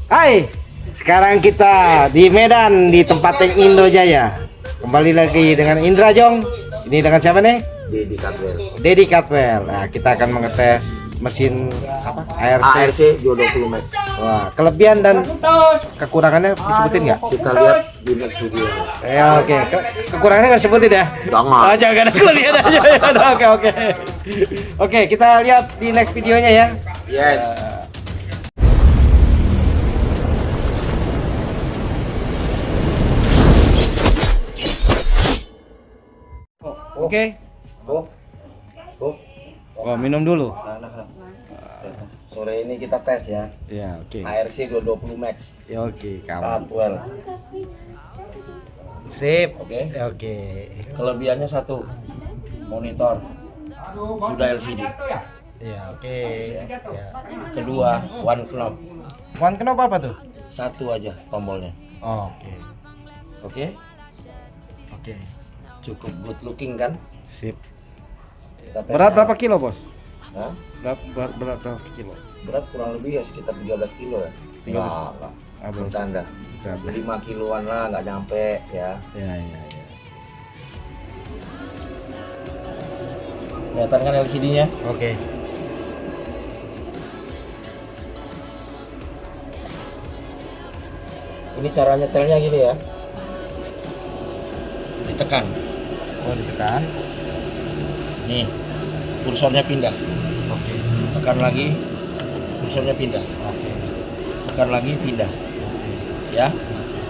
Hai, sekarang kita di Medan di tempat Tank Indo Jaya. Kembali lagi dengan Indra Jong. Ini dengan siapa nih? Dedi Katwel. Dedi Katwel. Nah, kita akan mengetes mesin apa? ARC 220 Max. Wah, kelebihan dan kekurangannya disebutin nggak? Kita lihat di next video. Ya, oke. Kekurangannya nggak disebutin ya? Jangan. Oh, jangan, kelebihan aja. Ya, udah, oke. Oke, kita lihat di next videonya ya. Yes. Oke. Oh. Wah, minum dulu. Sore ini kita tes ya. Ya, oke. ARC 220 Max. Ya, oke, kawan. Katwel. Sip. Oke. Ya, oke. Kelebihannya satu. Monitor sudah LCD. Ya, oke. Ya. Kedua, one knob. One knob apa tuh? Satu aja tombolnya. Oh, oke. Oke. Oke. Cukup good looking kan? Sip. Kita tes Berat ya. berapa kilo, Bos? Hah? Berat berapa kilo? Berat kurang lebih ya sekitar 13 kilo ya. 13. Enggak. Ah, belum. Bercanda. Berapa? 5 kiloan lah, nggak nyampe ya. Ya. Kelihatan kan LCD-nya? Oke. Ini cara nyetelnya gini ya. Ditekan. Oh, ditekan. Nih, kursornya pindah. Oke. Tekan lagi, kursornya pindah. Oke. Tekan lagi, pindah. Ya.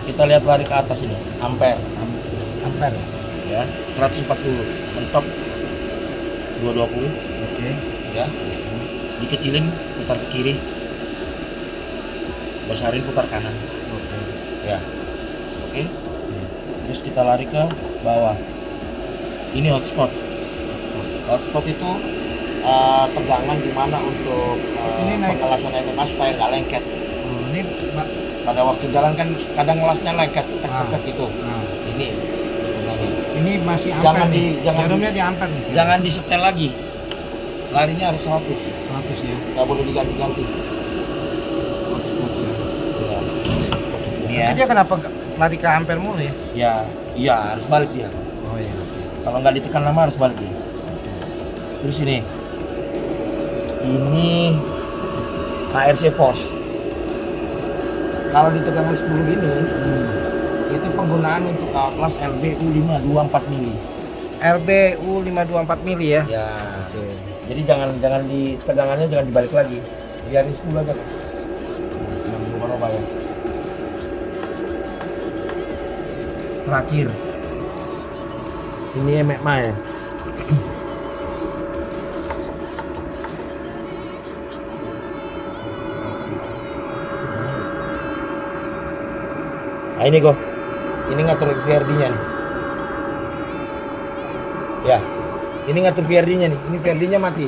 Kita lihat lari ke atas ini, ampere. Ampere. Ya, 140. Mentok 220. Oke. Ya. Dikecilin, putar ke kiri. Besarin, putar kanan. Oke. Ya. Oke. Terus kita lari ke bawah. Ini hotspot. Hotspot itu tegangan gimana untuk Ini naik. pengelasan MMA supaya nggak lengket. Oh, ini Mbak. Pada waktu jalan kan kadang ngelasnya lengket, Ah. tek gitu. Nah, Ini gunanya. ini masih ampere. Jangan nih. jangan Jarumnya di ampere nih. jangan disetel lagi. Larinya harus 100. 100 ya. Nggak boleh diganti-ganti. Ya. Ini ya. Dia kenapa lari ke ampere mulu ya? Ya, iya harus balik dia. Oh iya. Kalau nggak ditekan lama harus balik dia. Terus ini ARC Force. Kalau ditekan 10 gini, itu penggunaan untuk kelas RBU 524 mili. RBU 524 mili ya. Ya. Jadi jangan di tegangannya jangan dibalik lagi. Biarin 10 aja. Jangan berubah-ubah ya. Terakhir. Ini MMA ya. Nah ini kok, ini ngatur VRD-nya nih. Ya, ini ngatur VRD-nya nih. Ini VRD-nya mati.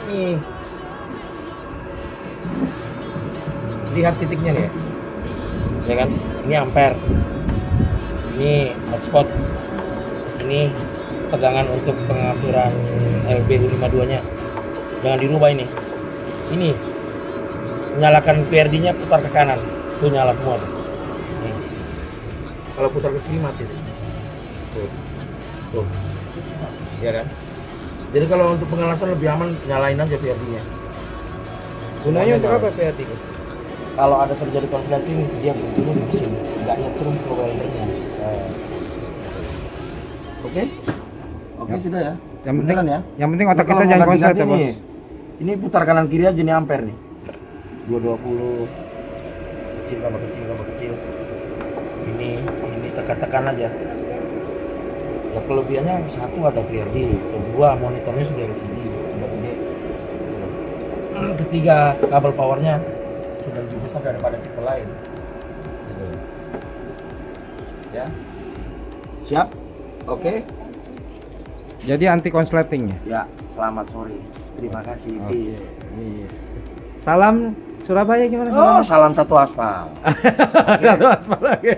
Ini, lihat titiknya nih ya. Ya kan? Ini ampere. Ini hotspot. Ini tegangan untuk pengaturan LB52-nya. Jangan dirubah ini. Ini nyalakan VRD-nya, putar ke kanan. Tuh nyala semua tuh. Nih. Kalau putar ke kiri mati. Tuh. Ya kan? Jadi kalau untuk pengelasan lebih aman nyalain aja VRD-nya. Gunanya untuk apa PRT? Kalau ada terjadi konsleting dia berhenti di sini, nggak nyetrum ke weldernya. Oke? Oke Ya. sudah ya. Yang penting Beneran ya. Yang penting otak Nah, kita kalau jangan mau konslet ya, ganti-ganti Bos. nih, ini putar kanan kiri aja nih ampere nih. 220 kecil tambah kecil. Ini tekan-tekan aja. Ya kelebihannya satu ada VRD, kedua monitornya sudah LCD, sudah gede. Ketiga kabel powernya sudah lebih besar daripada tipe lain. Gitu. Ya. Siap? Oke. Jadi anti konsletingnya. Ya, selamat sore. Terima kasih. Oke. Peace. Iya. Salam Surabaya gimana? Oh, salam satu aspal. Satu apa lagi?